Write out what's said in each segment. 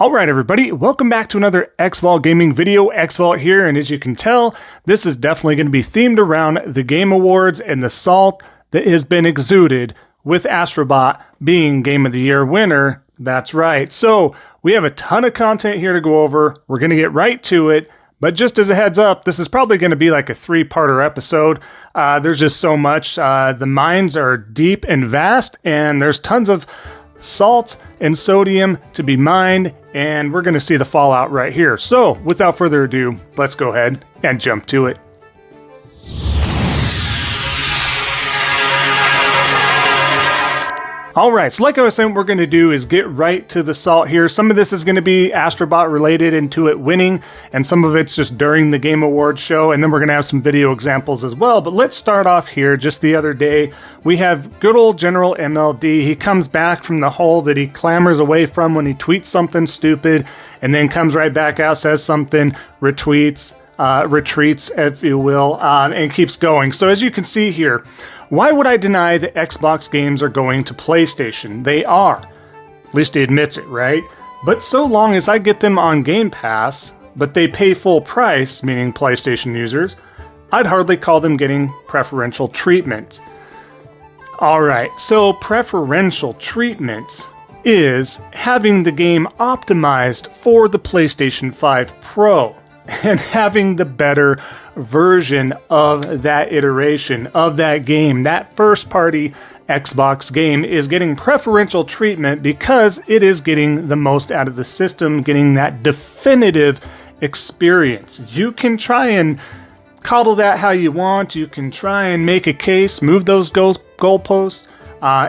Alright everybody, welcome back to another Xvault gaming video. Xvault here, and as you can tell, this is definitely going to be themed around the Game Awards and the salt that has been exuded with Astrobot being Game of the Year winner. That's right. So, we have a ton of content here to go over. We're going to get right to it, but just as a heads up, this is probably going to be like a three-parter episode. There's just so much. The mines are deep and vast, and there's tons of salt and sodium to be mined, and we're going to see the fallout right here. So, without further ado, let's go ahead and jump to it. Alright, so like I was saying, what we're going to do is get right to the salt here. Some of this is going to be Astrobot related into it winning, and some of it's just during the Game Awards show, and then we're going to have some video examples as well. But let's start off here. Just the other day, we have good old General MLD. He comes back from the hole that he clambers away from when he tweets something stupid, and then comes right back out, says something, retweets, retreats, if you will, and keeps going. So as you can see here, why would I deny that Xbox games are going to PlayStation? They are. At least he admits it, right? But so long as I get them on Game Pass, but they pay full price, meaning PlayStation users, I'd hardly call them getting preferential treatment. Alright, so preferential treatment is having the game optimized for the PlayStation 5 Pro and having the better version of that iteration of that game. That first-party Xbox game is getting preferential treatment because it is getting the most out of the system, getting that definitive experience. You can try and coddle that how you want. You can try and make a case, move those goalposts.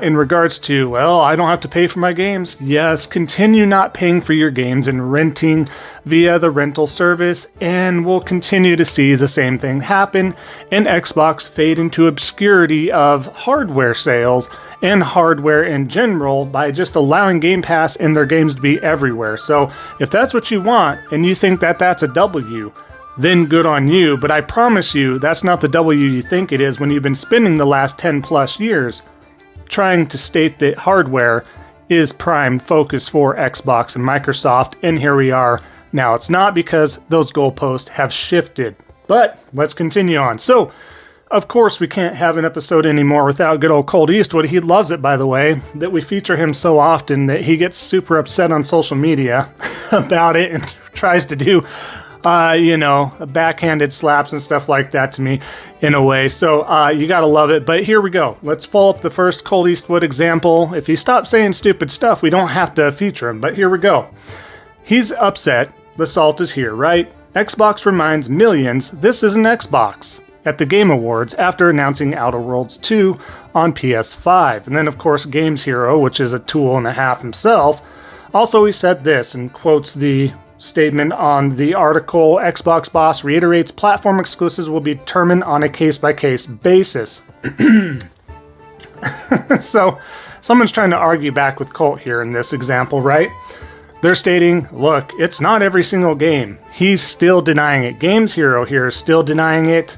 In regards to, well, I don't have to pay for my games. Yes, continue not paying for your games and renting via the rental service, and we'll continue to see the same thing happen, and Xbox fade into obscurity of hardware sales and hardware in general by just allowing Game Pass and their games to be everywhere. So if that's what you want, and you think that that's a W, then good on you, but I promise you that's not the W you think it is when you've been spending the last 10 plus years trying to state that hardware is prime focus for Xbox and Microsoft, and here we are. Now, it's not because those goalposts have shifted, but let's continue on. So, of course, we can't have an episode anymore without good old Colt Eastwood. He loves it, by the way, that we feature him so often that he gets super upset on social media about it and tries to do backhanded slaps and stuff like that to me in a way. So you gotta love it. But here we go. Let's follow up the first Colt Eastwood example. If he stops saying stupid stuff, we don't have to feature him. But here we go. He's upset. The salt is here, right? Xbox reminds millions this is an Xbox at the Game Awards after announcing Outer Worlds 2 on PS5. And then, of course, Games Hero, which is a tool and a half himself. Also, he said this and quotes the statement on the article. Xbox boss reiterates platform exclusives will be determined on a case-by-case basis. So, someone's trying to argue back with Colt here in this example, right? They're stating, look, it's not every single game. He's still denying it. Games Hero here is still denying it.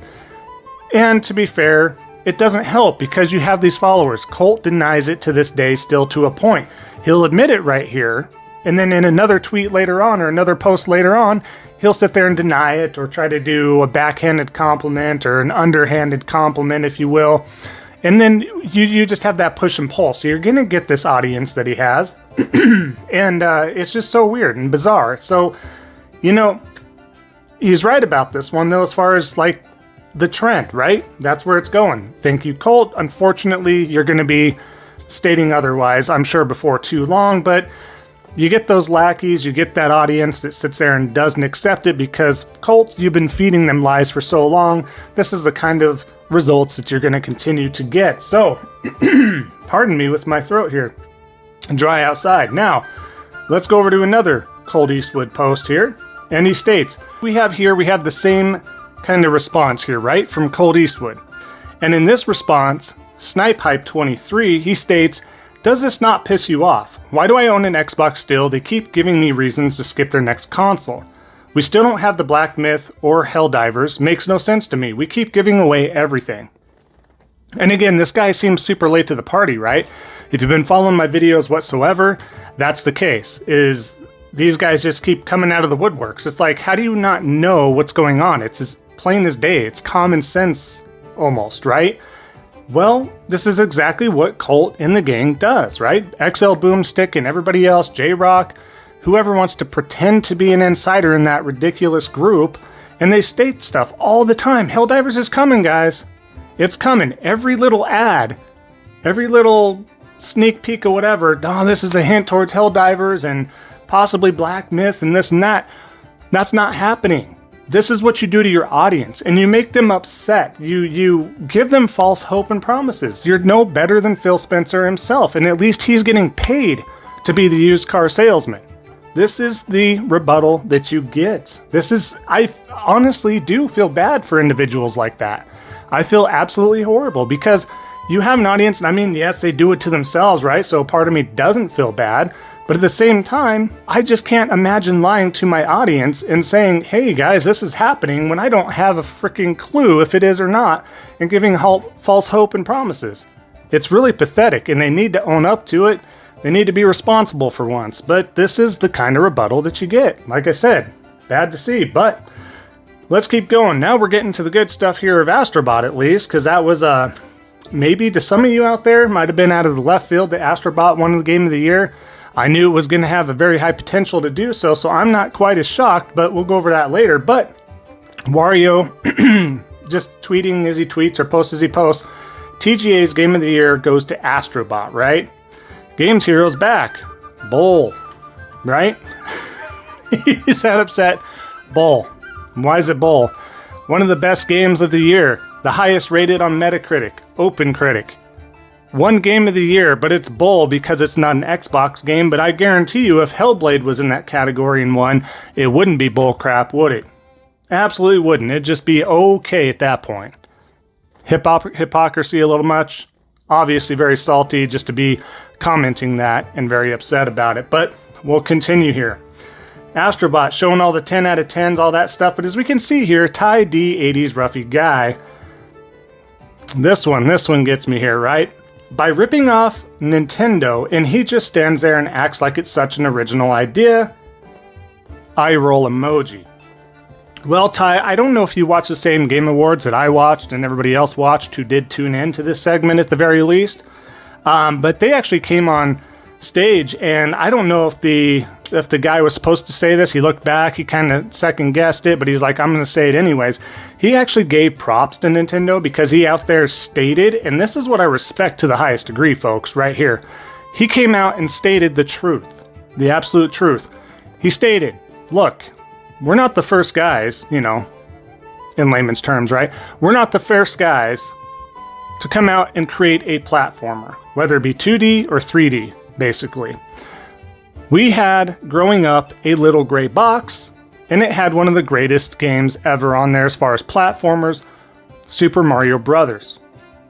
And to be fair, it doesn't help because you have these followers. Colt denies it to this day still to a point. He'll admit it right here, and then in another tweet later on or another post later on, he'll sit there and deny it or try to do a backhanded compliment or an underhanded compliment, if you will. And then you just have that push and pull. So you're going to get this audience that he has. And it's just so weird and bizarre. So, he's right about this one, though, as far as like the trend, right? That's where it's going. Thank you, Colt. Unfortunately, you're going to be stating otherwise, I'm sure, before too long, but you get those lackeys, you get that audience that sits there and doesn't accept it because, Colt, you've been feeding them lies for so long. This is the kind of results that you're going to continue to get. So, pardon me with my throat here. Dry outside. Now, let's go over to another Colt Eastwood post here. And he states, we have the same kind of response here, right? From Colt Eastwood. And in this response, SnipeHype23, he states, does this not piss you off? Why do I own an Xbox still? They keep giving me reasons to skip their next console. We still don't have the Black Myth or Helldivers. Makes no sense to me. We keep giving away everything. And again, this guy seems super late to the party, right? If you've been following my videos whatsoever, that's the case. Is these guys just keep coming out of the woodworks. It's like, how do you not know what's going on? It's as plain as day. It's common sense almost, right? Well, this is exactly what Colt and the gang does, right? XL Boomstick and everybody else, J-Rock, whoever wants to pretend to be an insider in that ridiculous group, and they state stuff all the time. Helldivers is coming, guys. It's coming. Every little ad, every little sneak peek or whatever, oh, this is a hint towards Helldivers and possibly Black Myth and this and that. That's not happening. This is what you do to your audience, and you make them upset. You give them false hope and promises. You're no better than Phil Spencer himself, and at least he's getting paid to be the used car salesman. This is the rebuttal that you get. I honestly do feel bad for individuals like that. I feel absolutely horrible because you have an audience, and I mean, yes, they do it to themselves, right? So part of me doesn't feel bad. But at the same time, I just can't imagine lying to my audience and saying, hey guys, this is happening when I don't have a freaking clue if it is or not, and giving false hope and promises. It's really pathetic, and they need to own up to it. They need to be responsible for once. But this is the kind of rebuttal that you get. Like I said, bad to see, but let's keep going. Now we're getting to the good stuff here of Astrobot at least, because that was maybe to some of you out there, might have been out of the left field that Astrobot won the Game of the Year. I knew it was going to have a very high potential to do so, so I'm not quite as shocked, but we'll go over that later. But Wario, just tweeting as he tweets or posts as he posts, TGA's Game of the Year goes to Astrobot, right? Games Hero's back. Bull, right? He sound upset. Bull. Why is it bull? One of the best games of the year. The highest rated on Metacritic. OpenCritic. One game of the year, but it's bull because it's not an Xbox game, but I guarantee you if Hellblade was in that category and won, it wouldn't be bull crap, would it? Absolutely wouldn't. It'd just be okay at that point. Hypocrisy a little much. Obviously very salty just to be commenting that and very upset about it, but we'll continue here. Astrobot showing all the 10 out of 10s, all that stuff, but as we can see here, Ty D, 80s Ruffy Guy. This one gets me here, right? By ripping off Nintendo, and he just stands there and acts like it's such an original idea. Eye roll emoji. Well, Ty, I don't know if you watched the same Game Awards that I watched and everybody else watched who did tune in to this segment at the very least. But they actually came on stage, and I don't know if the guy was supposed to say this. He looked back, he kind of second guessed it, but he's like, I'm going to say it anyways. He actually gave props to Nintendo because he out there stated, and this is what I respect to the highest degree, folks, right here. He came out and stated the truth, the absolute truth. He stated, look, we're not the first guys, you know, in layman's terms, right? We're not the first guys to come out and create a platformer, whether it be 2D or 3D, basically. We had, growing up, a little gray box, and it had one of the greatest games ever on there as far as platformers, Super Mario Brothers.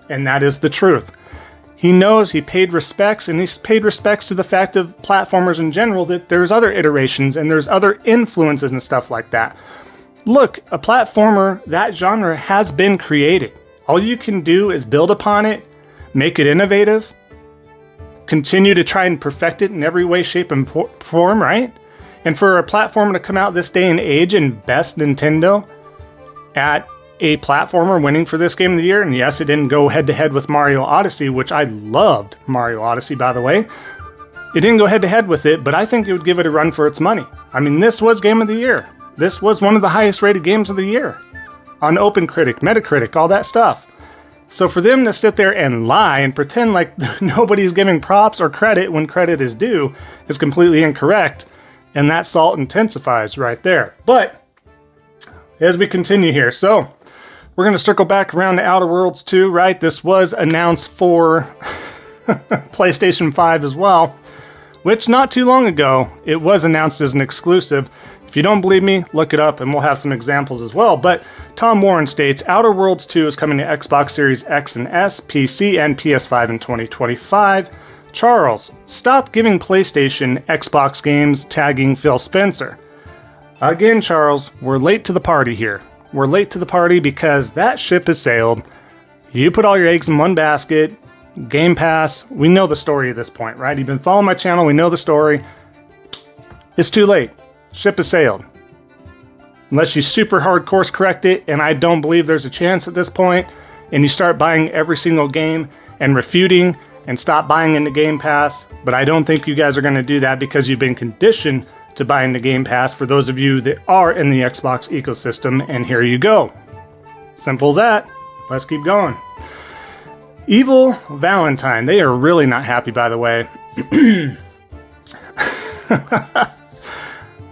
And that is the truth. He knows, he paid respects, and he's paid respects to the fact of platformers in general, that there's other iterations and there's other influences and stuff like that. Look, a platformer, that genre has been created. All you can do is build upon it, make it innovative, continue to try and perfect it in every way, shape, and form, right? And for a platformer to come out this day and age and best Nintendo at a platformer winning for this Game of the Year, and yes, it didn't go head-to-head with Mario Odyssey, which I loved Mario Odyssey, by the way. It didn't go head-to-head with it, but I think it would give it a run for its money. I mean, this was Game of the Year. This was one of the highest-rated games of the year on OpenCritic, Metacritic, all that stuff. So for them to sit there and lie and pretend like nobody's giving props or credit when credit is due is completely incorrect, and that salt intensifies right there. But as we continue here, so we're going to circle back around to Outer Worlds 2, right? This was announced for PlayStation 5 as well, which not too long ago, it was announced as an exclusive. If you don't believe me, look it up and we'll have some examples as well. But Tom Warren states, Outer Worlds 2 is coming to Xbox Series X and S, PC, and PS5 in 2025. Charles, stop giving PlayStation Xbox games tagging Phil Spencer. Again, Charles, we're late to the party here. We're late to the party because that ship has sailed. You put all your eggs in one basket. Game Pass, we know the story at this point, right? You've been following my channel, we know the story. it's too late. Ship has sailed. Unless you super hard course correct it, and I don't believe there's a chance at this point, and you start buying every single game and refuting and stop buying into Game Pass. But I don't think you guys are going to do that because you've been conditioned to buy into Game Pass for those of you that are in the Xbox ecosystem, and here you go. Simple as that. Let's keep going. Evil Valentine. They are really not happy, by the way.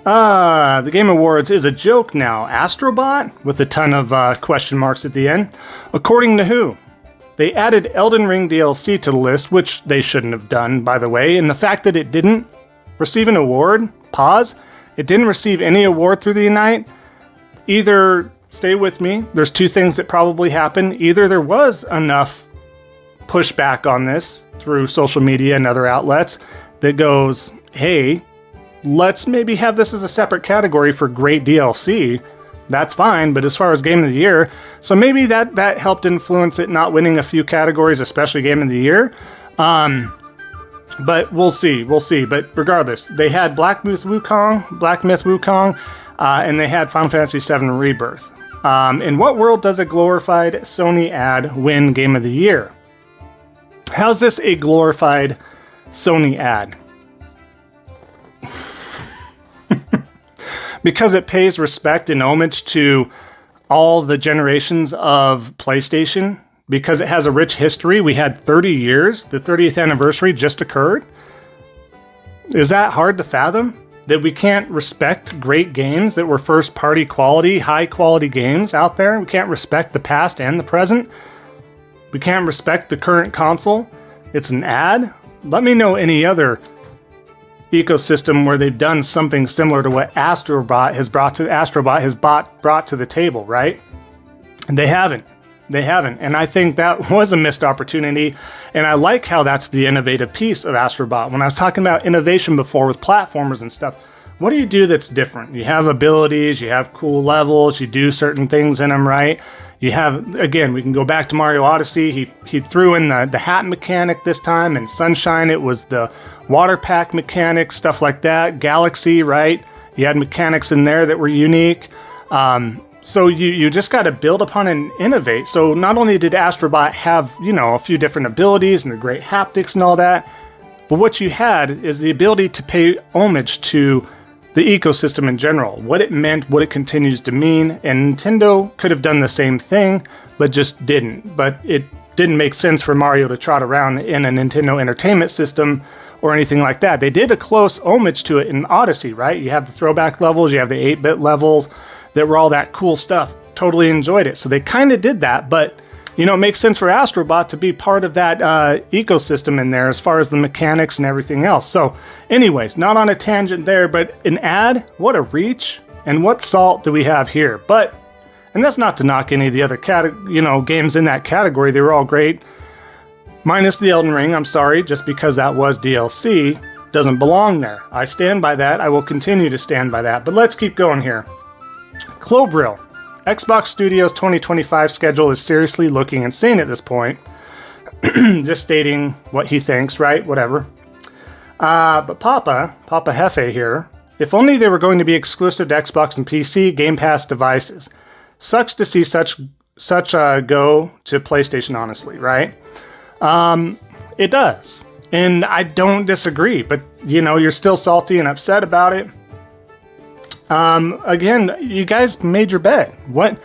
The Game Awards is a joke now. Astrobot? With a ton of question marks at the end. According to who? They added Elden Ring DLC to the list, which they shouldn't have done, by the way. And the fact that it didn't receive an award, pause, it didn't receive any award through the night. Either, stay with me, there's two things that probably happened. Either there was enough pushback on this through social media and other outlets that goes, hey, let's maybe have this as a separate category for great DLC. That's fine, but as far as Game of the Year, so maybe that helped influence it not winning a few categories, especially Game of the Year. But we'll see. But regardless, they had Black Myth Wukong, and they had Final Fantasy VII Rebirth. In what world does a glorified Sony ad win Game of the Year? How's this a glorified Sony ad? Because it pays respect and homage to all the generations of PlayStation. Because it has a rich history. We had 30 years. The 30th anniversary just occurred. Is that hard to fathom? That we can't respect great games that were first party quality, high quality games out there? We can't respect the past and the present? We can't respect the current console? It's an ad? Let me know any other ecosystem where they've done something similar to what Astrobot has brought to the table, right? And they haven't. And I think that was a missed opportunity. And I like how that's the innovative piece of Astrobot. When I was talking about innovation before with platformers and stuff, what do you do that's different? You have abilities, you have cool levels, you do certain things in them, right? You have, again, we can go back to Mario Odyssey. He threw in the hat mechanic this time. And Sunshine, it was the water pack mechanic, stuff like that. Galaxy, right? You had mechanics in there that were unique. So you just got to build upon and innovate. So not only did Astrobot have, a few different abilities and the great haptics and all that, but what you had is the ability to pay homage to the ecosystem in general, what it meant, what it continues to mean, and Nintendo could have done the same thing, but just didn't. But it didn't make sense for Mario to trot around in a Nintendo Entertainment System or anything like that. They did a close homage to it in Odyssey, right? You have the throwback levels, you have the 8-bit levels that were all that cool stuff. Totally enjoyed it. So they kind of did that, but it makes sense for Astrobot to be part of that ecosystem in there as far as the mechanics and everything else. So anyways, not on a tangent there, but an ad, what a reach, and what salt do we have here? And that's not to knock any of the other games in that category. They were all great. Minus the Elden Ring, I'm sorry, just because that was DLC, doesn't belong there. I stand by that. I will continue to stand by that. But let's keep going here. Clobrill. Xbox Studios 2025 schedule is seriously looking insane at this point. Just stating what he thinks, right? Whatever. But Papa Hefe here, if only they were going to be exclusive to Xbox and PC Game Pass devices. Sucks to see such go to PlayStation, honestly, right? It does. And I don't disagree, but you're still salty and upset about it. Again, you guys made your bet. What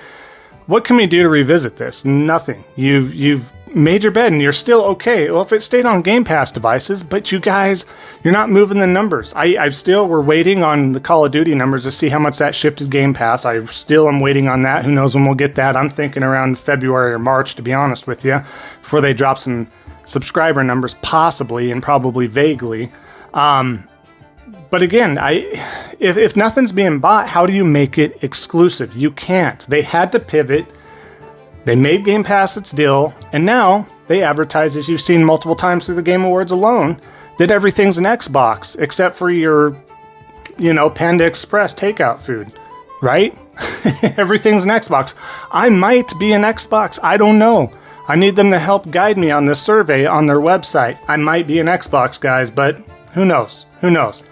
can we do to revisit this? Nothing. You've made your bet and you're still okay. Well, if it stayed on Game Pass devices, but you guys, you're not moving the numbers. We're waiting on the Call of Duty numbers to see how much that shifted Game Pass. I still am waiting on that. Who knows when we'll get that? I'm thinking around February or March, to be honest with you, before they drop some subscriber numbers, possibly and probably vaguely. But again, if nothing's being bought, how do you make it exclusive? You can't. They had to pivot. They made Game Pass its deal, and now they advertise, as you've seen multiple times through the Game Awards alone, that everything's an Xbox, except for your, Panda Express takeout food, right? Everything's an Xbox. I might be an Xbox. I don't know. I need them to help guide me on this survey on their website. I might be an Xbox, guys, but who knows? Who knows?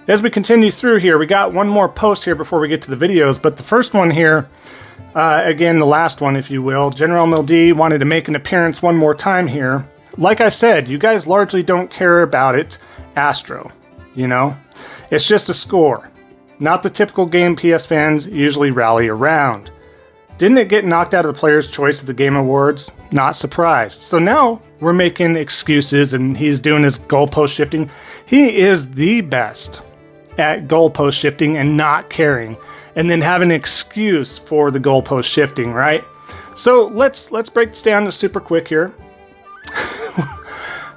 As we continue through here, we got one more post here before we get to the videos, but the first one here, again, the last one, if you will, General MLD wanted to make an appearance one more time here. Like I said, you guys largely don't care about it, Astro, you know? It's just a score. Not the typical game PS fans usually rally around. Didn't it get knocked out of the Player's Choice at the Game Awards? Not surprised. So now we're making excuses and he's doing his goalpost shifting. He is the best at goalpost shifting and not caring, and then have an excuse for the goalpost shifting, right? So let's break this down to super quick here.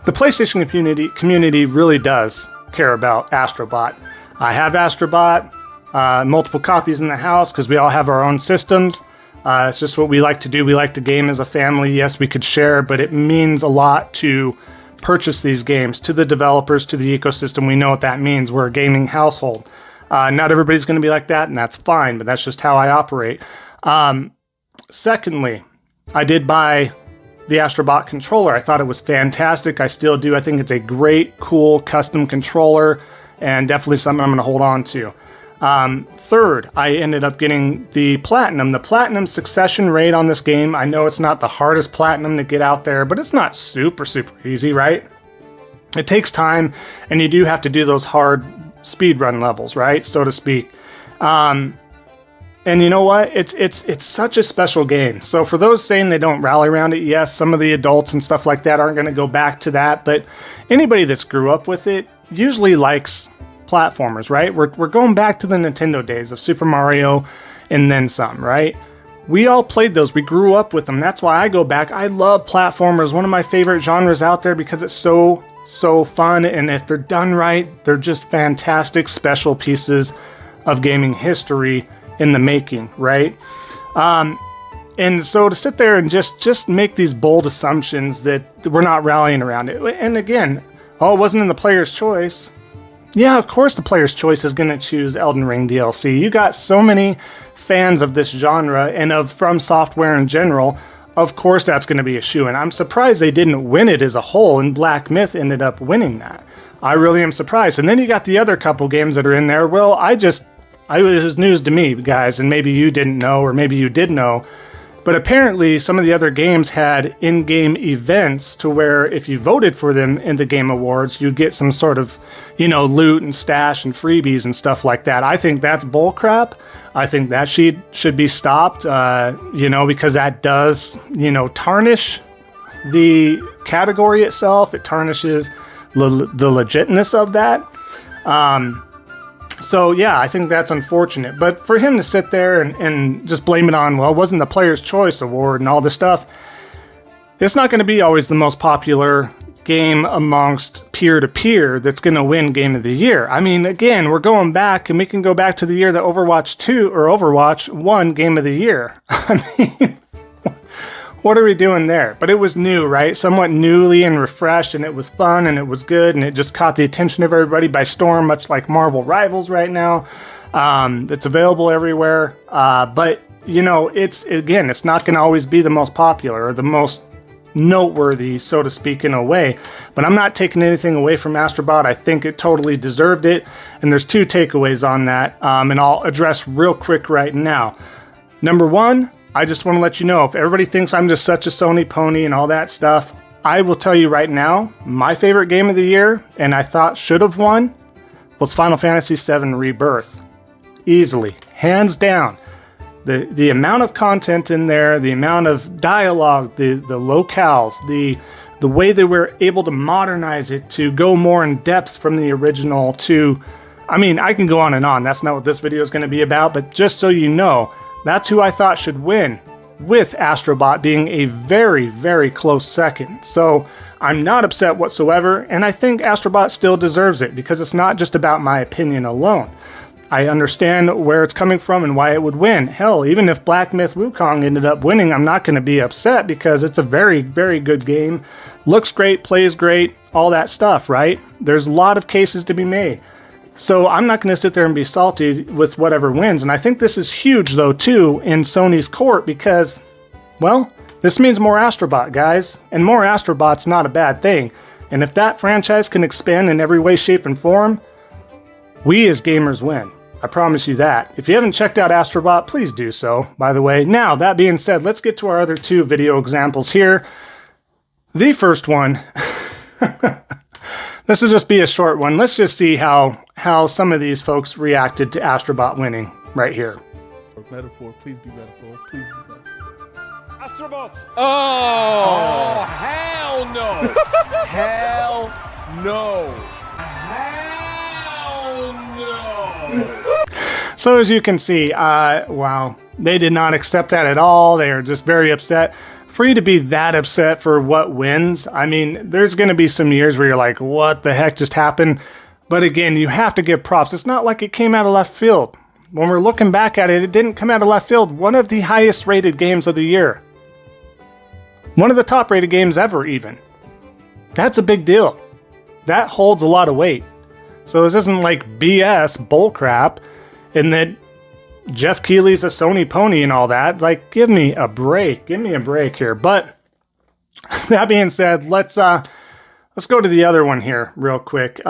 The PlayStation community really does care about Astrobot. I have Astrobot, multiple copies in the house because we all have our own systems. It's just what we like to do. We like to game as a family. Yes, we could share, but it means a lot to purchase these games, to the developers, to the ecosystem. We know what that means. We're a gaming household. Not everybody's going to be like that, and that's fine, but that's just how I operate. Secondly, I did buy the Astrobot controller. I thought it was fantastic. I still do. I think it's a great, cool, custom controller, and definitely something I'm going to hold on to. Third, I ended up getting the Platinum. The Platinum succession rate on this game, I know it's not the hardest Platinum to get out there, but it's not super easy, right? It takes time, and you do have to do those hard speedrun levels, right? So to speak. And you know what? It's such a special game. So for those saying they don't rally around it, yes, some of the adults and stuff like that aren't going to go back to that, but anybody that's grew up with it usually likes platformers, right? We're going back to the Nintendo days of Super Mario and then some, right? We all played those. We grew up with them. That's why I go back. I love platformers, one of my favorite genres out there because it's so fun, and if they're done right, they're just fantastic special pieces of gaming history in the making, right? And so to sit there and just make these bold assumptions that we're not rallying around it, and again, oh, it wasn't in the Player's Choice. Yeah, of course the Player's Choice is going to choose Elden Ring DLC. You got so many fans of this genre and of From Software in general. Of course that's going to be a shoo-in. I'm surprised they didn't win it as a whole, and Black Myth ended up winning that. I really am surprised. And then you got the other couple games that are in there. Well, it was news to me, guys, and maybe you didn't know, or maybe you did know. But apparently some of the other games had in-game events to where if you voted for them in the Game Awards, you'd get some sort of, loot and stash and freebies and stuff like that. I think that's bullcrap. I think that should be stopped, because that does, tarnish the category itself. It tarnishes the legitness of that. So yeah, I think that's unfortunate. But for him to sit there and just blame it on, well, it wasn't the Player's Choice Award and all this stuff, it's not going to be always the most popular game amongst peer-to-peer that's going to win Game of the Year. I mean, again, we're going back, and we can go back to the year that Overwatch won Game of the Year. I mean, what are we doing there? But it was new, right? Somewhat newly and refreshed, and it was fun, and it was good, and it just caught the attention of everybody by storm, much like Marvel Rivals right now. It's available everywhere. But, it's not going to always be the most popular or the most noteworthy, so to speak, in a way. But I'm not taking anything away from Astrobot. I think it totally deserved it. And there's two takeaways on that, and I'll address real quick right now. Number one, I just want to let you know, if everybody thinks I'm just such a Sony pony and all that stuff, I will tell you right now, my favorite game of the year, and I thought should have won, was Final Fantasy VII Rebirth. Easily. Hands down. The amount of content in there, the amount of dialogue, the locales, the way they were able to modernize it to go more in depth from the original to... I mean, I can go on and on. That's not what this video is going to be about, but just so you know, that's who I thought should win, with Astrobot being a very, very close second. So I'm not upset whatsoever, and I think Astrobot still deserves it, because it's not just about my opinion alone. I understand where it's coming from and why it would win. Hell, even if Black Myth Wukong ended up winning, I'm not going to be upset, because it's a very, very good game. Looks great, plays great, all that stuff, right? There's a lot of cases to be made. So I'm not going to sit there and be salty with whatever wins. And I think this is huge, though, too, in Sony's court, because, well, this means more Astrobot, guys. And more Astrobot's not a bad thing. And if that franchise can expand in every way, shape, and form, We as gamers win. I promise you that. If you haven't checked out Astrobot, please do so, by the way. Now, that being said, let's get to our other two video examples here. The first one, this will just be a short one. Let's just see how some of these folks reacted to Astrobot winning right here. Metaphor, please be metaphor, please be metaphor. Astrobot! Oh, hell no! Hell no! Hell no! So as you can see, wow, they did not accept that at all. They are just very upset. For you to be that upset for what wins, I mean, there's going to be some years where you're like, what the heck just happened? But again, you have to give props. It's not like it came out of left field. When we're looking back at it, it didn't come out of left field. One of the highest rated games of the year. One of the top rated games ever, even. That's a big deal. That holds a lot of weight. So this isn't like BS bullcrap, and that Jeff Keighley's a Sony pony and all that. Like, give me a break. Give me a break here. But that being said, let's go to the other one here real quick.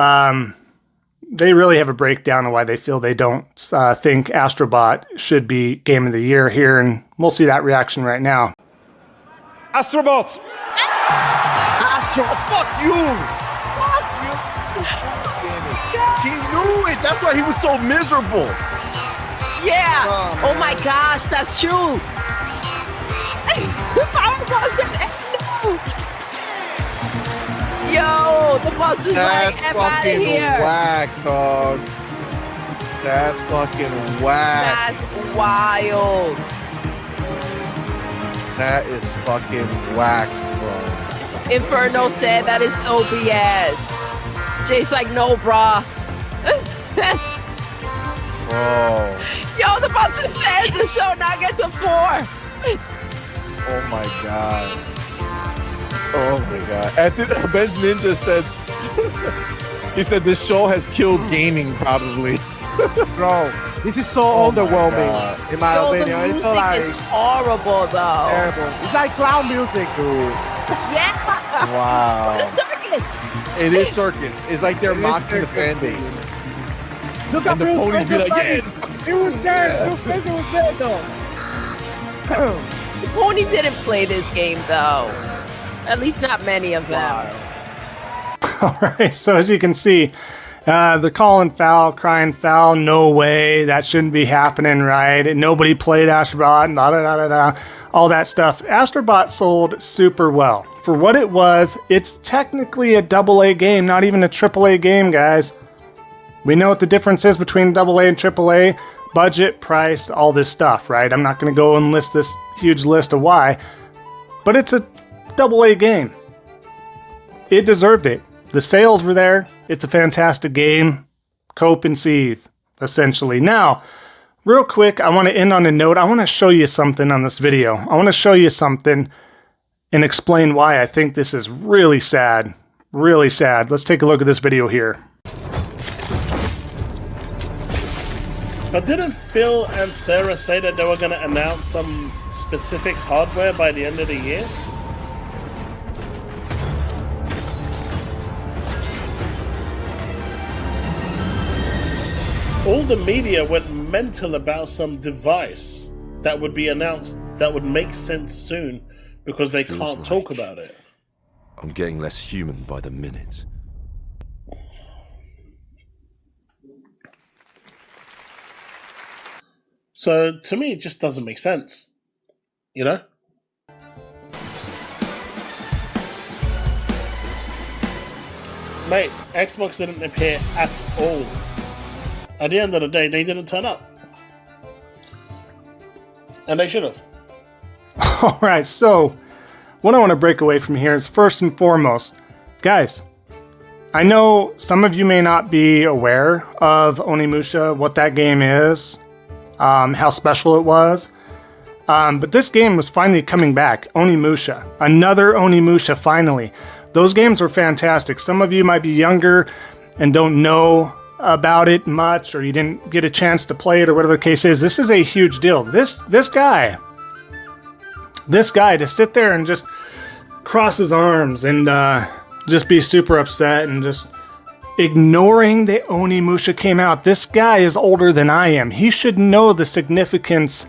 They really have a breakdown of why they feel they don't think Astrobot should be Game of the Year here, and we'll see that reaction right now. Astrobot! Astro, fuck you! Fuck you! He knew it! That's why he was so miserable! Yeah! Oh my gosh, that's true! I wasn't... Yo, the boss was like, That's I'm out of fucking here! whack, dog. That's fucking whack. That's wild! That is fucking whack, bro. Inferno said that is so BS. Jay's like, no, brah. Bro. Yo, the boss just said the show now gets a 4. Oh my god. Oh my god. Ben's Ninja said, he said this show has killed gaming, probably. Bro, this is so underwhelming, in my Yo, the opinion. It's music so like is horrible, though. terrible. It's like clown music, dude. Yes! Wow. The circus! It is circus. It's like they're It is mocking the circus, fan dude. base. Look at And the Bruce ponies be Spencer like, face. yeah. He was there. Bruce Spencer was there, though. The ponies didn't play this game, though. At least not many of them. All right, so as you can see, they're calling foul, crying foul, no way, that shouldn't be happening, right? And nobody played Astrobot, all that stuff. Astrobot sold super well. For what it was, it's technically a AA game, not even a AAA game, guys. We know what the difference is between AA and AAA, budget, price, all this stuff, right? I'm not going to go and list this huge list of why, but it's a AA game. It deserved it. The sales were there. It's a fantastic game. Cope and seethe, essentially. Now, real quick, I want to end on a note. I want to show you something on this video. I want to show you something and explain why I think this is really sad. Really sad. Let's take a look at this video here. But didn't Phil and Sarah say that they were going to announce some specific hardware by the end of the year? All the media went mental about some device that would be announced that would make sense soon because they can't talk about it. I'm getting less human by the minute. So to me, it just doesn't make sense, you know? Mate, Xbox didn't appear at all. At the end of the day, they didn't turn up. And they should have. All right, so what I want to break away from here is first and foremost, guys, I know some of you may not be aware of Onimusha, what that game is, how special it was. But this game was finally coming back. Onimusha. Another Onimusha, finally. Those games were fantastic. Some of you might be younger and don't know about it much, or you didn't get a chance to play it, or whatever the case is. This is a huge deal. This guy to sit there and just cross his arms and just be super upset and just ignoring that Onimusha came out. This guy is older than I am. He should know the significance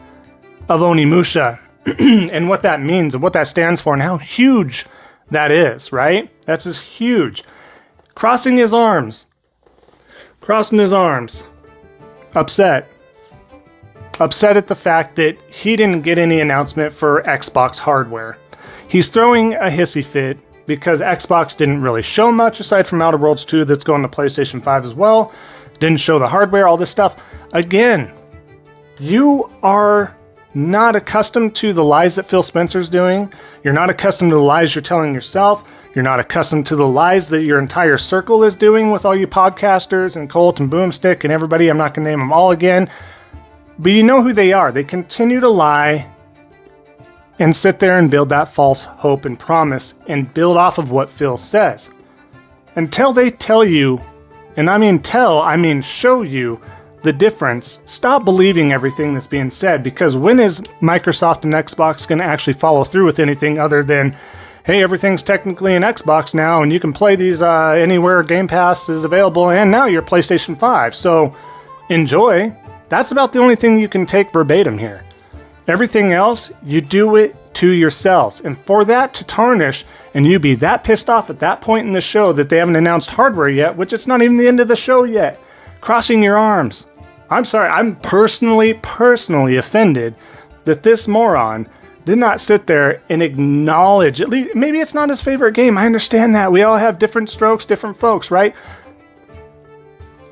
of Onimusha and what that means and what that stands for and how huge that is, right? That's just huge. Crossing his arms. Upset at the fact that he didn't get any announcement for Xbox hardware. He's throwing a hissy fit because Xbox didn't really show much aside from Outer Worlds 2 that's going to PlayStation 5 as well. Didn't show the hardware, all this stuff. Again, you are not accustomed to the lies that Phil Spencer's doing. You're not accustomed to the lies you're telling yourself. You're not accustomed to the lies that your entire circle is doing with all you podcasters and Colt and Boomstick and everybody. I'm not going to name them all again. But you know who they are. They continue to lie and sit there and build that false hope and promise and build off of what Phil says. Until they tell you, and I mean show you the difference, stop believing everything that's being said, because when is Microsoft and Xbox going to actually follow through with anything other than, hey, everything's technically an Xbox now and you can play these anywhere Game Pass is available and now your PlayStation 5. So enjoy. That's about the only thing you can take verbatim here. Everything else, you do it to yourselves. And for that to tarnish and you be that pissed off at that point in the show that they haven't announced hardware yet, which it's not even the end of the show yet, crossing your arms. I'm sorry, I'm personally offended that this moron did not sit there and acknowledge, at least, maybe it's not his favorite game, I understand that. We all have different strokes, different folks, right?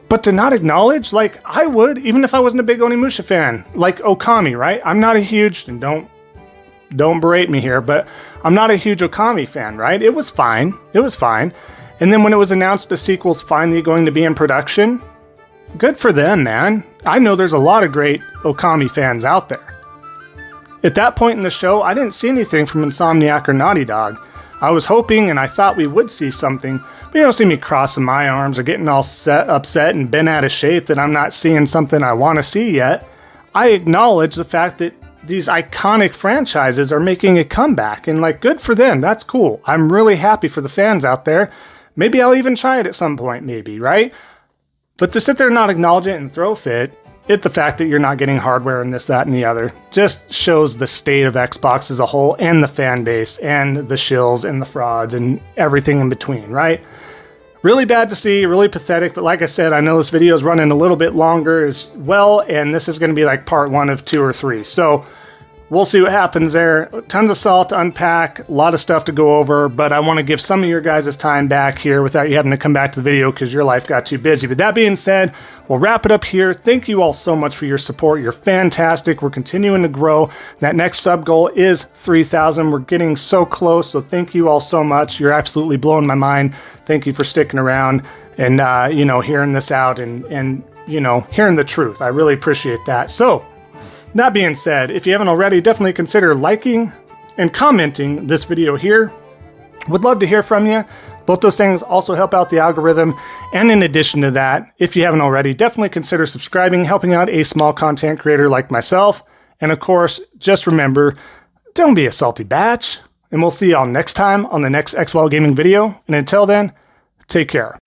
But to not acknowledge, like I would, even if I wasn't a big Onimusha fan, like Okami, right? I'm not a huge, and don't berate me here, but I'm not a huge Okami fan, right? It was fine. And then when it was announced the sequel's finally going to be in production, good for them, man. I know there's a lot of great Okami fans out there. At that point in the show, I didn't see anything from Insomniac or Naughty Dog. I was hoping and I thought we would see something, but you don't see me crossing my arms or getting all upset and bent out of shape that I'm not seeing something I want to see yet. I acknowledge the fact that these iconic franchises are making a comeback, and like, good for them. That's cool. I'm really happy for the fans out there. Maybe I'll even try it at some point, maybe, right? But to sit there and not acknowledge it and throw fit at the fact that you're not getting hardware and this, that, and the other just shows the state of Xbox as a whole and the fan base and the shills and the frauds and everything in between, right? Really bad to see, really pathetic, but like I said, I know this video is running a little bit longer as well, and this is going to be like part 1 of 2 or 3. So we'll see what happens there. Tons of salt to unpack, a lot of stuff to go over, but I want to give some of your guys' time back here without you having to come back to the video because your life got too busy. But that being said, we'll wrap it up here. Thank you all so much for your support. You're fantastic. We're continuing to grow. That next sub goal is 3,000. We're getting so close, so thank you all so much. You're absolutely blowing my mind. Thank you for sticking around and, hearing this out and hearing the truth. I really appreciate that. So, that being said, if you haven't already, definitely consider liking and commenting this video here. Would love to hear from you. Both those things also help out the algorithm. And in addition to that, if you haven't already, definitely consider subscribing, helping out a small content creator like myself. And of course, just remember, don't be a salty batch. And we'll see y'all next time on the next Xvault Gaming video. And until then, take care.